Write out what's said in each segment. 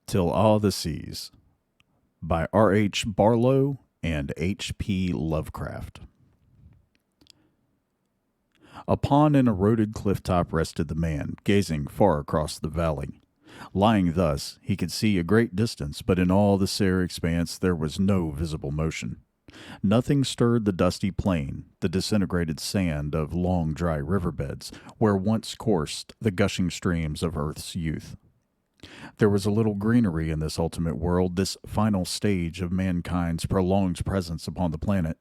Till All the Seas by R.H. Barlow and H.P. Lovecraft. Upon an eroded cliff-top rested the man, gazing far across the valley. Lying thus, he could see a great distance, but in all the sere expanse there was no visible motion. Nothing stirred the dusty plain, the disintegrated sand of long dry riverbeds, where once coursed the gushing streams of earth's youth. There was a little greenery in this ultimate world, this final stage of mankind's prolonged presence upon the planet.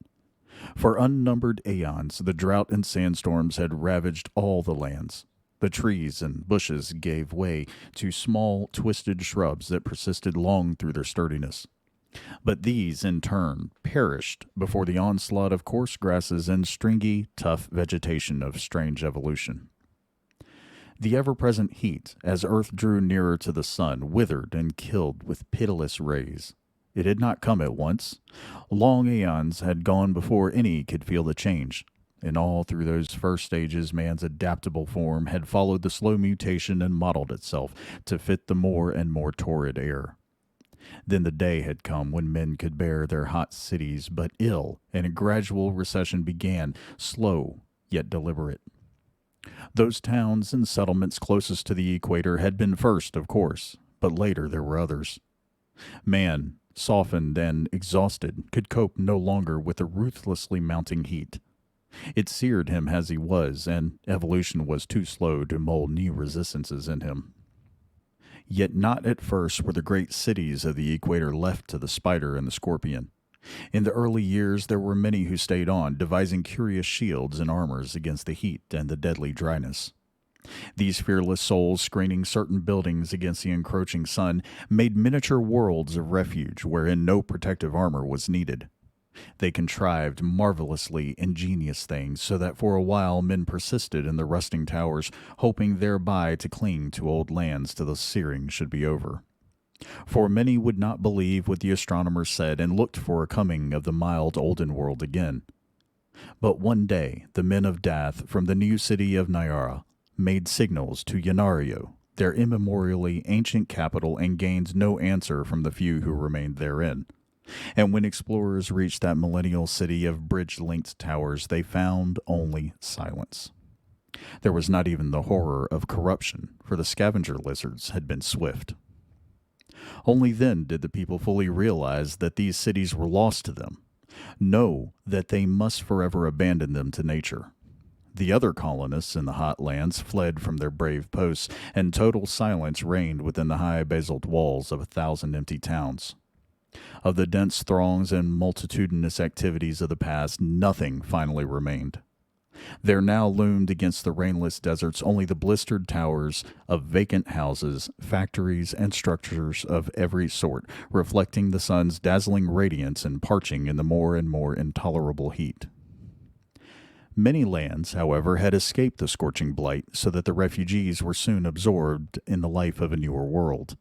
For unnumbered aeons, the drought and sandstorms had ravaged all the lands. The trees and bushes gave way to small, twisted shrubs that persisted long through their sturdiness. But these, in turn, perished before the onslaught of coarse grasses and stringy, tough vegetation of strange evolution. The ever-present heat, as Earth drew nearer to the sun, withered and killed with pitiless rays. It had not come at once. Long aeons had gone before any could feel the change. And all through those first stages, man's adaptable form had followed the slow mutation and modeled itself to fit the more and more torrid air. Then the day had come when men could bear their hot cities but ill, and a gradual recession began, slow yet deliberate. Those towns and settlements closest to the equator had been first, of course, but later there were others. Man, softened and exhausted, could cope no longer with the ruthlessly mounting heat. It seared him as he was, and evolution was too slow to mold new resistances in him. Yet not at first were the great cities of the equator left to the spider and the scorpion. In the early years there were many who stayed on, devising curious shields and armors against the heat and the deadly dryness. These fearless souls, screening certain buildings against the encroaching sun, made miniature worlds of refuge wherein no protective armor was needed. They contrived marvelously ingenious things, so that for a while men persisted in the rusting towers, hoping thereby to cling to old lands till the searing should be over. For many would not believe what the astronomers said, and looked for a coming of the mild olden world again. But one day the men of Dath from the new city of Nyara made signals to Yanario, their immemorially ancient capital, and gained no answer from the few who remained therein. And when explorers reached that millennial city of bridge-linked towers, they found only silence. There was not even the horror of corruption, for the scavenger lizards had been swift. Only then did the people fully realize that these cities were lost to them, know that they must forever abandon them to nature. The other colonists in the hot lands fled from their brave posts, and total silence reigned within the high basalt walls of 1,000 empty towns. Of the dense throngs and multitudinous activities of the past, nothing finally remained. There now loomed against the rainless deserts only the blistered towers of vacant houses, factories, and structures of every sort, reflecting the sun's dazzling radiance and parching in the more and more intolerable heat. Many lands, however, had escaped the scorching blight, so that the refugees were soon absorbed in the life of a newer world.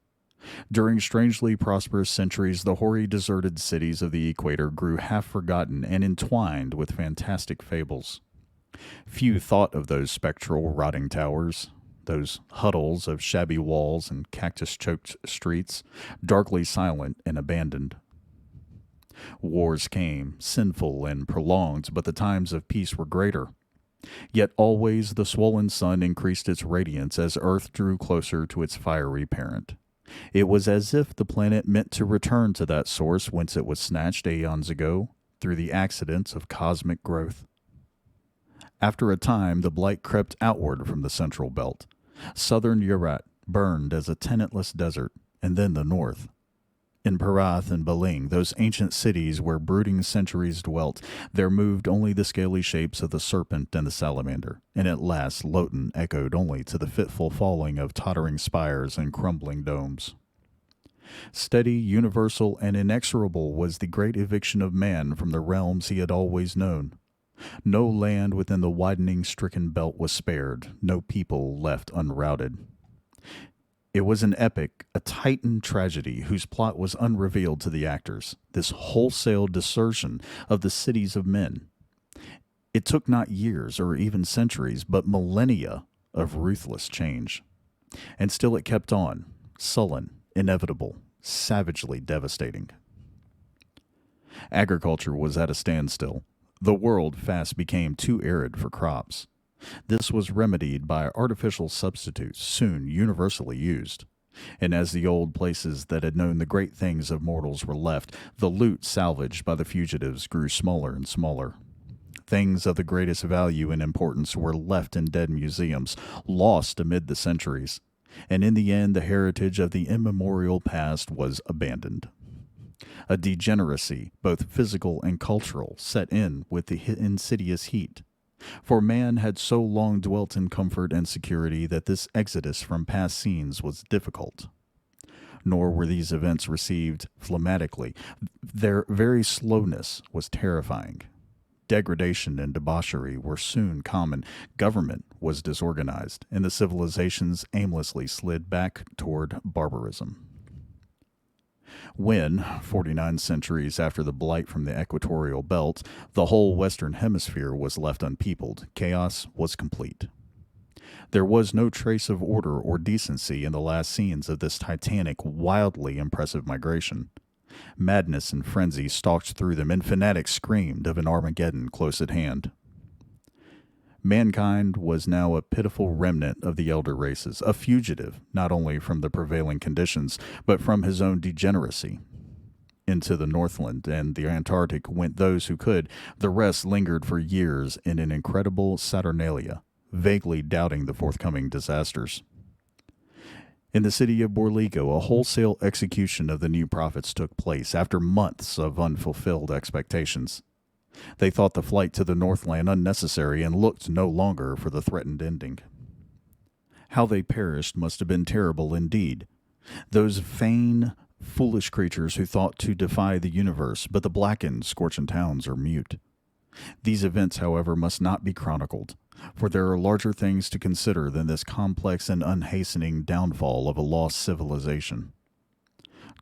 During strangely prosperous centuries, the hoary deserted cities of the equator grew half forgotten and entwined with fantastic fables. Few thought of those spectral, rotting towers, those huddles of shabby walls and cactus-choked streets, darkly silent and abandoned. Wars came, sinful and prolonged, but the times of peace were greater. Yet always the swollen sun increased its radiance as Earth drew closer to its fiery parent. It was as if the planet meant to return to that source whence it was snatched aeons ago, through the accidents of cosmic growth. After a time, the blight crept outward from the central belt. Southern Urat burned as a tenantless desert, and then the north. In Parath and Baling, those ancient cities where brooding centuries dwelt, there moved only the scaly shapes of the serpent and the salamander, and at last Loten echoed only to the fitful falling of tottering spires and crumbling domes. Steady, universal, and inexorable was the great eviction of man from the realms he had always known. No land within the widening stricken belt was spared, no people left unrouted. It was an epic, a Titan tragedy whose plot was unrevealed to the actors, this wholesale desertion of the cities of men. It took not years or even centuries, but millennia of ruthless change. And still it kept on, sullen, inevitable, savagely devastating. Agriculture was at a standstill. The world fast became too arid for crops. This was remedied by artificial substitutes soon universally used. And as the old places that had known the great things of mortals were left, the loot salvaged by the fugitives grew smaller and smaller. Things of the greatest value and importance were left in dead museums, lost amid the centuries, and in the end the heritage of the immemorial past was abandoned. A degeneracy, both physical and cultural, set in with the insidious heat. For man had so long dwelt in comfort and security that this exodus from past scenes was difficult. Nor were these events received phlegmatically. Their very slowness was terrifying. Degradation and debauchery were soon common. Government was disorganized, and the civilizations aimlessly slid back toward barbarism. When, 49 centuries after the blight from the equatorial belt, the whole western hemisphere was left unpeopled, chaos was complete. There was no trace of order or decency in the last scenes of this titanic, wildly impressive migration. Madness and frenzy stalked through them, and fanatics screamed of an Armageddon close at hand. Mankind was now a pitiful remnant of the elder races, a fugitive not only from the prevailing conditions, but from his own degeneracy. Into the Northland and the Antarctic went those who could. The rest lingered for years in an incredible Saturnalia, vaguely doubting the forthcoming disasters. In the city of Borligo, a wholesale execution of the new prophets took place after months of unfulfilled expectations. They thought the flight to the Northland unnecessary and looked no longer for the threatened ending. How they perished must have been terrible indeed. Those vain, foolish creatures who thought to defy the universe, but the blackened, scorching towns are mute. These events, however, must not be chronicled, for there are larger things to consider than this complex and unhastening downfall of a lost civilization.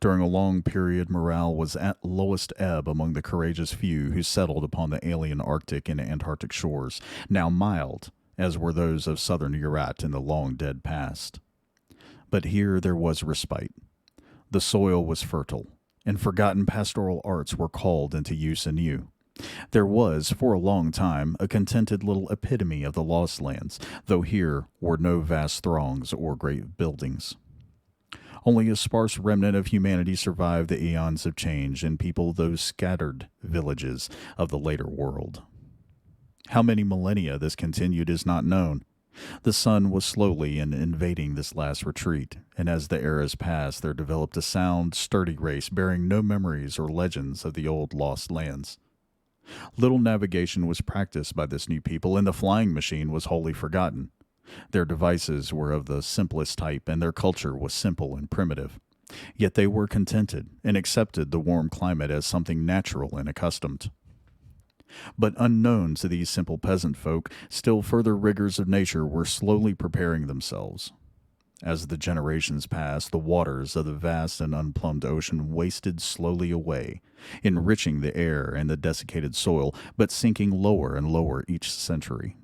During a long period, morale was at lowest ebb among the courageous few who settled upon the alien Arctic and Antarctic shores, now mild, as were those of southern Urat in the long-dead past. But here there was respite. The soil was fertile, and forgotten pastoral arts were called into use anew. There was, for a long time, a contented little epitome of the lost lands, though here were no vast throngs or great buildings. Only a sparse remnant of humanity survived the eons of change and peopled those scattered villages of the later world. How many millennia this continued is not known. The sun was slowly invading this last retreat, and as the eras passed, there developed a sound, sturdy race bearing no memories or legends of the old lost lands. Little navigation was practiced by this new people, and the flying machine was wholly forgotten. Their devices were of the simplest type, and their culture was simple and primitive. Yet they were contented, and accepted the warm climate as something natural and accustomed. But unknown to these simple peasant folk, still further rigors of nature were slowly preparing themselves. As the generations passed, the waters of the vast and unplumbed ocean wasted slowly away, enriching the air and the desiccated soil, but sinking lower and lower each century.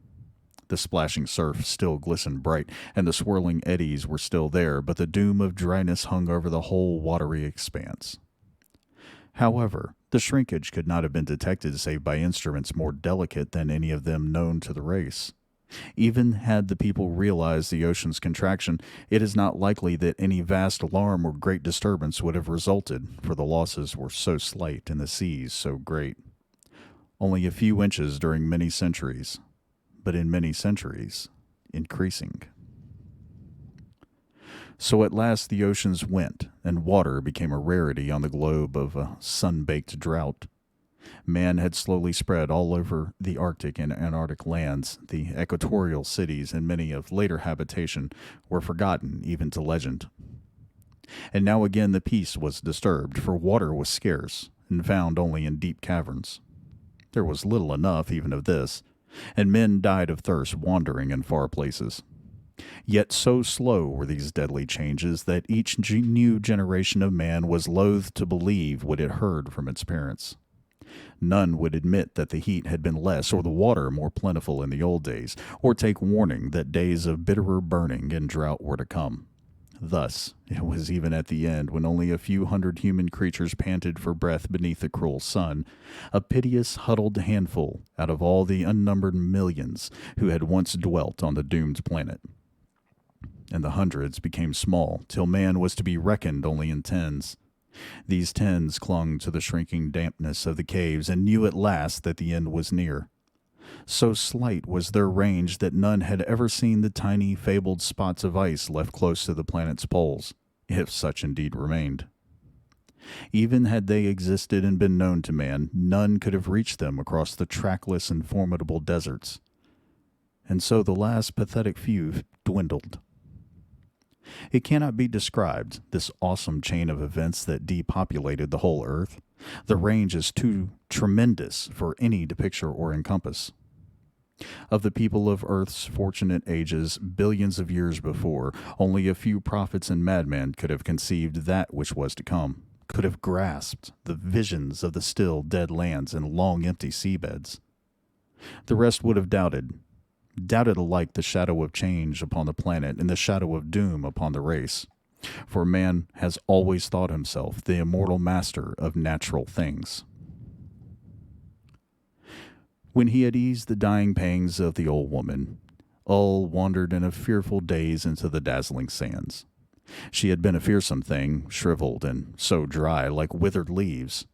The splashing surf still glistened bright, and the swirling eddies were still there, but the doom of dryness hung over the whole watery expanse. However, the shrinkage could not have been detected save by instruments more delicate than any of them known to the race. Even had the people realized the ocean's contraction, it is not likely that any vast alarm or great disturbance would have resulted, for the losses were so slight and the seas so great. Only a few inches during many centuries, but in many centuries, increasing. So at last the oceans went, and water became a rarity on the globe of a sun-baked drought. Man had slowly spread all over the Arctic and Antarctic lands. The equatorial cities and many of later habitation were forgotten even to legend. And now again the peace was disturbed, for water was scarce, and found only in deep caverns. There was little enough even of this, and men died of thirst wandering in far places. Yet so slow were these deadly changes that each new generation of man was loath to believe what it heard from its parents. None would admit that the heat had been less or the water more plentiful in the old days, or take warning that days of bitterer burning and drought were to come. Thus, it was even at the end, when only a few hundred human creatures panted for breath beneath the cruel sun, a piteous, huddled handful out of all the unnumbered millions who had once dwelt on the doomed planet. And the hundreds became small, till man was to be reckoned only in tens. These tens clung to the shrinking dampness of the caves and knew at last that the end was near. So slight was their range that none had ever seen the tiny, fabled spots of ice left close to the planet's poles, if such indeed remained. Even had they existed and been known to man, none could have reached them across the trackless and formidable deserts. And so the last pathetic few dwindled. It cannot be described, this awesome chain of events that depopulated the whole earth. The range is too tremendous for any to picture or encompass. Of the people of Earth's fortunate ages, billions of years before, only a few prophets and madmen could have conceived that which was to come, could have grasped the visions of the still dead lands and long empty seabeds. The rest would have doubted alike the shadow of change upon the planet and the shadow of doom upon the race. For man has always thought himself the immortal master of natural things. When he had eased the dying pangs of the old woman, Ull wandered in a fearful daze into the dazzling sands. She had been a fearsome thing, shriveled and so dry like withered leaves.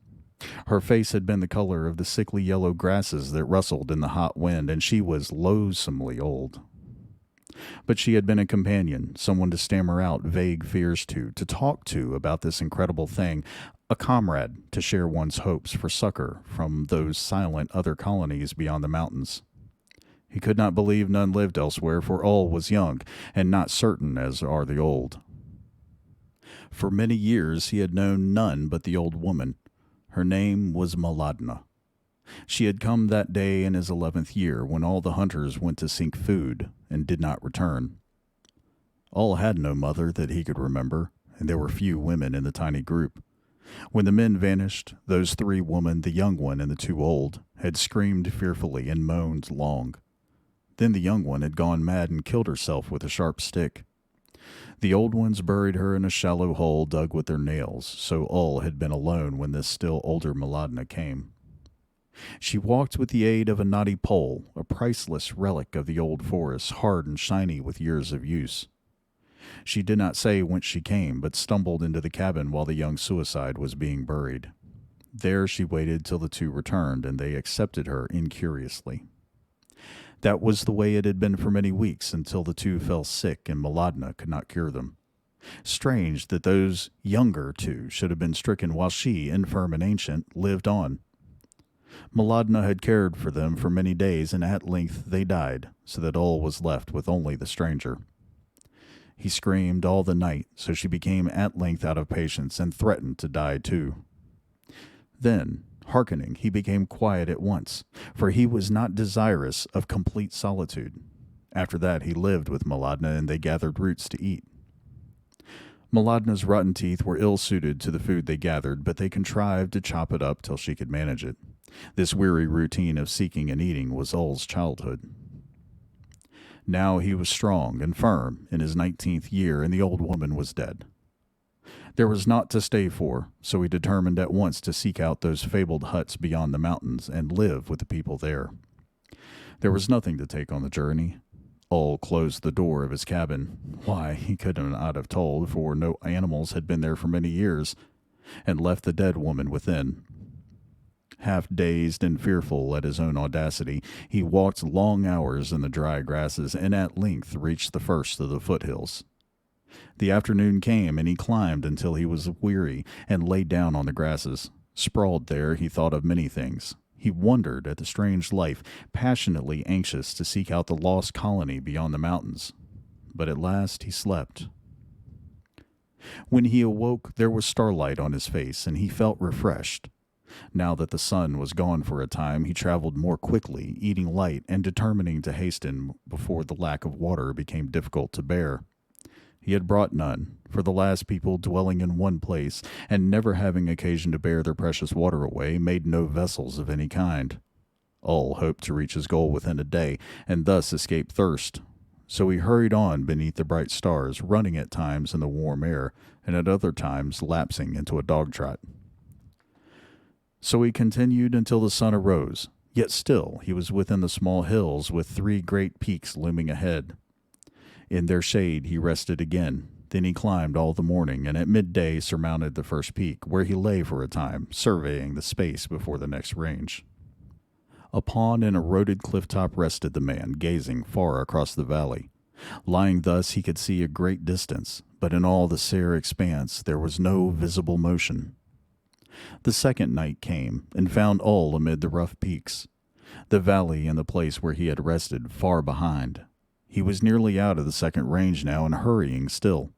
Her face had been the color of the sickly yellow grasses that rustled in the hot wind, and she was loathsomely old. But she had been a companion, someone to stammer out vague fears to talk to about this incredible thing, a comrade to share one's hopes for succor from those silent other colonies beyond the mountains. He could not believe none lived elsewhere, for all was young, and not certain as are the old. For many years he had known none but the old woman. Her name was Maladna. She had come that day in his 11th year, when all the hunters went to seek food and did not return. All had no mother that he could remember, and there were few women in the tiny group. When the men vanished, those 3 women, the young one and the 2 old, had screamed fearfully and moaned long. Then the young one had gone mad and killed herself with a sharp stick. The old ones buried her in a shallow hole dug with their nails, so all had been alone when this still older Maladna came. She walked with the aid of a knotty pole, a priceless relic of the old forest, hard and shiny with years of use. She did not say whence she came, but stumbled into the cabin while the young suicide was being buried. There she waited till the 2 returned, and they accepted her incuriously. That was the way it had been for many weeks, until the 2 fell sick and Maladna could not cure them. Strange that those younger 2 should have been stricken while she, infirm and ancient, lived on. Maladna had cared for them for many days, and at length they died, so that all was left with only the stranger. He screamed all the night, so she became at length out of patience, and threatened to die too. Then, hearkening, he became quiet at once, for he was not desirous of complete solitude. After that he lived with Maladna, and they gathered roots to eat. Maladna's rotten teeth were ill-suited to the food they gathered, but they contrived to chop it up till she could manage it. This weary routine of seeking and eating was Ull's childhood. Now he was strong and firm in his 19th year, and the old woman was dead. There was naught to stay for, so he determined at once to seek out those fabled huts beyond the mountains and live with the people there. There was nothing to take on the journey. Ull closed the door of his cabin. Why, he could not have told, for no animals had been there for many years, and left the dead woman within. Half dazed and fearful at his own audacity, he walked long hours in the dry grasses, and at length reached the first of the foothills. The afternoon came, and he climbed until he was weary, and lay down on the grasses. Sprawled there, he thought of many things. He wondered at the strange life, passionately anxious to seek out the lost colony beyond the mountains. But at last he slept. When he awoke, there was starlight on his face, and he felt refreshed. Now that the sun was gone for a time, he traveled more quickly, eating light and determining to hasten before the lack of water became difficult to bear. He had brought none, for the last people dwelling in one place, and never having occasion to bear their precious water away, made no vessels of any kind. Ull hoped to reach his goal within a day, and thus escape thirst. So he hurried on beneath the bright stars, running at times in the warm air, and at other times lapsing into a dog trot. So he continued until the sun arose, yet still he was within the small hills with 3 great peaks looming ahead. In their shade he rested again. Then he climbed all the morning, and at midday surmounted the first peak, where he lay for a time, surveying the space before the next range. Upon an eroded cliff top rested the man, gazing far across the valley. Lying thus he could see a great distance, but in all the sere expanse there was no visible motion. The second night came, and found all amid the rough peaks, the valley and the place where he had rested far behind. He was nearly out of the second range now, and hurrying still.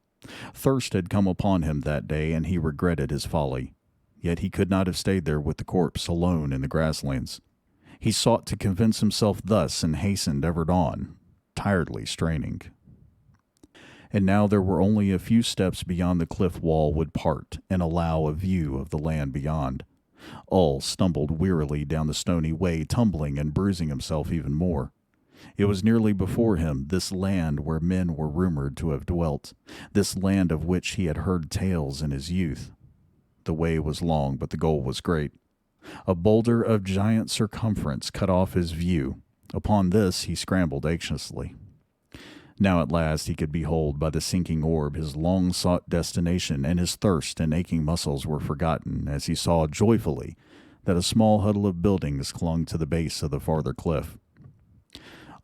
Thirst had come upon him that day, and he regretted his folly. Yet he could not have stayed there with the corpse alone in the grasslands. He sought to convince himself thus, and hastened ever on, tiredly straining. And now there were only a few steps beyond the cliff wall would part and allow a view of the land beyond. All stumbled wearily down the stony way, tumbling and bruising himself even more. It was nearly before him, this land where men were rumored to have dwelt, this land of which he had heard tales in his youth. The way was long, but the goal was great. A boulder of giant circumference cut off his view. Upon this he scrambled anxiously. Now at last he could behold by the sinking orb his long-sought destination, and his thirst and aching muscles were forgotten as he saw joyfully that a small huddle of buildings clung to the base of the farther cliff.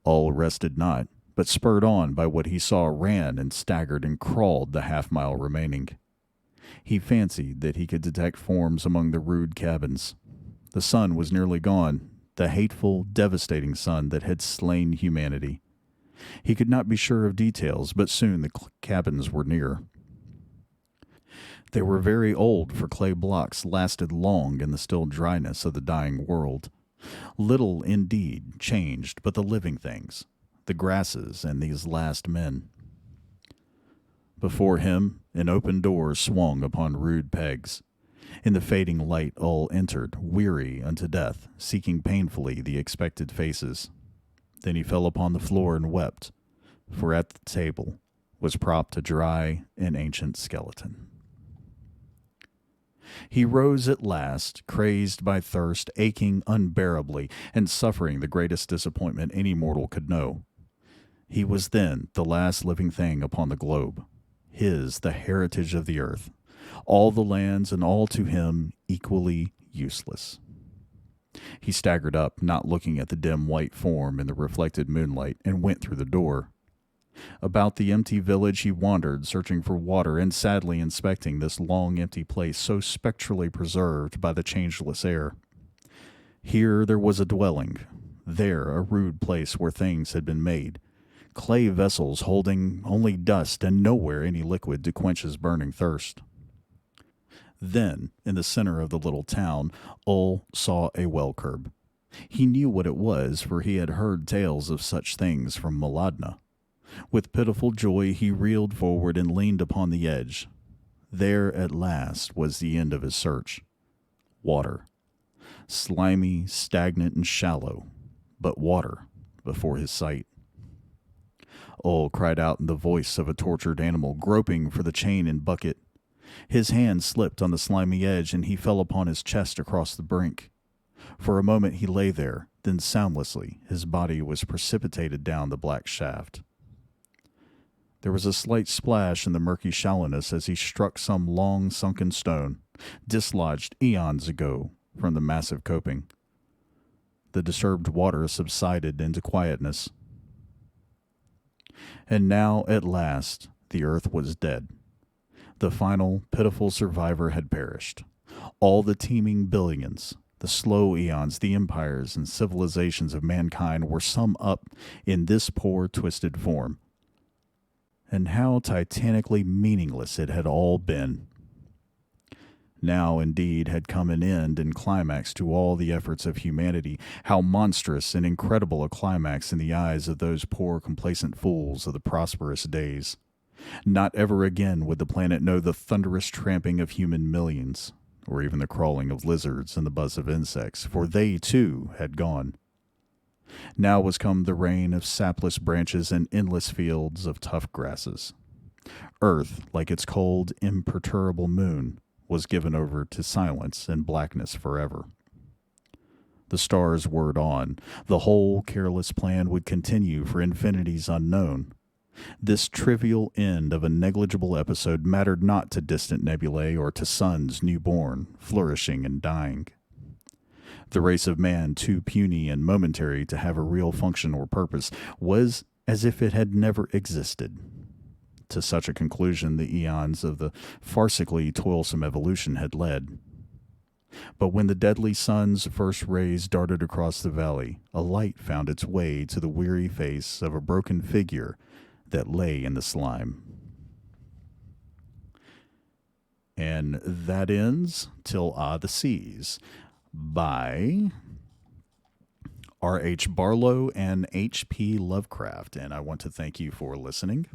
All rested not, but spurred on by what he saw ran and staggered and crawled the half-mile remaining. He fancied that he could detect forms among the rude cabins. The sun was nearly gone, the hateful, devastating sun that had slain humanity. He could not be sure of details, but soon the cabins were near. They were very old, for clay blocks lasted long in the still dryness of the dying world. Little, indeed, changed but the living things, the grasses and these last men. Before him, an open door swung upon rude pegs. In the fading light all entered, weary unto death, seeking painfully the expected faces. Then he fell upon the floor and wept, for at the table was propped a dry and ancient skeleton. He rose at last, crazed by thirst, aching unbearably, and suffering the greatest disappointment any mortal could know. He was then the last living thing upon the globe, his the heritage of the earth, all the lands and all to him equally useless. He staggered up, not looking at the dim white form in the reflected moonlight, and went through the door. About the empty village he wandered, searching for water and sadly inspecting this long empty place so spectrally preserved by the changeless air. Here there was a dwelling, there a rude place where things had been made, clay vessels holding only dust and nowhere any liquid to quench his burning thirst. Then, in the center of the little town, Ol saw a well curb. He knew what it was, for he had heard tales of such things from Maladna. With pitiful joy he reeled forward and leaned upon the edge. There at last was the end of his search. Water. Slimy, stagnant, and shallow, but water before his sight. Ol cried out in the voice of a tortured animal, groping for the chain and bucket. His hand slipped on the slimy edge, and he fell upon his chest across the brink. For a moment he lay there, then soundlessly his body was precipitated down the black shaft. There was a slight splash in the murky shallowness as he struck some long sunken stone, dislodged eons ago from the massive coping. The disturbed water subsided into quietness. And now, at last, the earth was dead. The final, pitiful survivor had perished. All the teeming billions, the slow eons, the empires and civilizations of mankind were summed up in this poor, twisted form. And how titanically meaningless it had all been. Now, indeed, had come an end and climax to all the efforts of humanity. How monstrous and incredible a climax in the eyes of those poor, complacent fools of the prosperous days. Not ever again would the planet know the thunderous tramping of human millions, or even the crawling of lizards and the buzz of insects, for they, too, had gone. Now was come the reign of sapless branches and endless fields of tough grasses. Earth, like its cold, imperturbable moon, was given over to silence and blackness forever. The stars whirred on. The whole careless plan would continue for infinities unknown. This trivial end of a negligible episode mattered not to distant nebulae or to suns newborn, flourishing and dying. The race of man, too puny and momentary to have a real function or purpose, was as if it had never existed. To such a conclusion the eons of the farcically toilsome evolution had led. But when the deadly sun's first rays darted across the valley, a light found its way to the weary face of a broken figure that lay in the slime. And that ends Till the Seas by R.H. Barlow and H.P. Lovecraft. And I want to thank you for listening.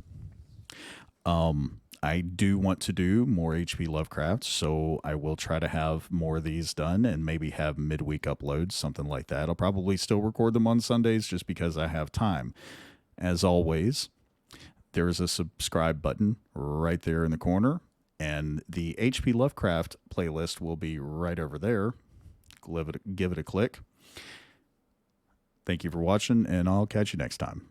I do want to do more H.P. Lovecraft, so I will try to have more of these done and maybe have midweek uploads, something like that. I'll probably still record them on Sundays just because I have time. As always, there is a subscribe button right there in the corner, and the H.P. Lovecraft playlist will be right over there. Give it a click. Thank you for watching, and I'll catch you next time.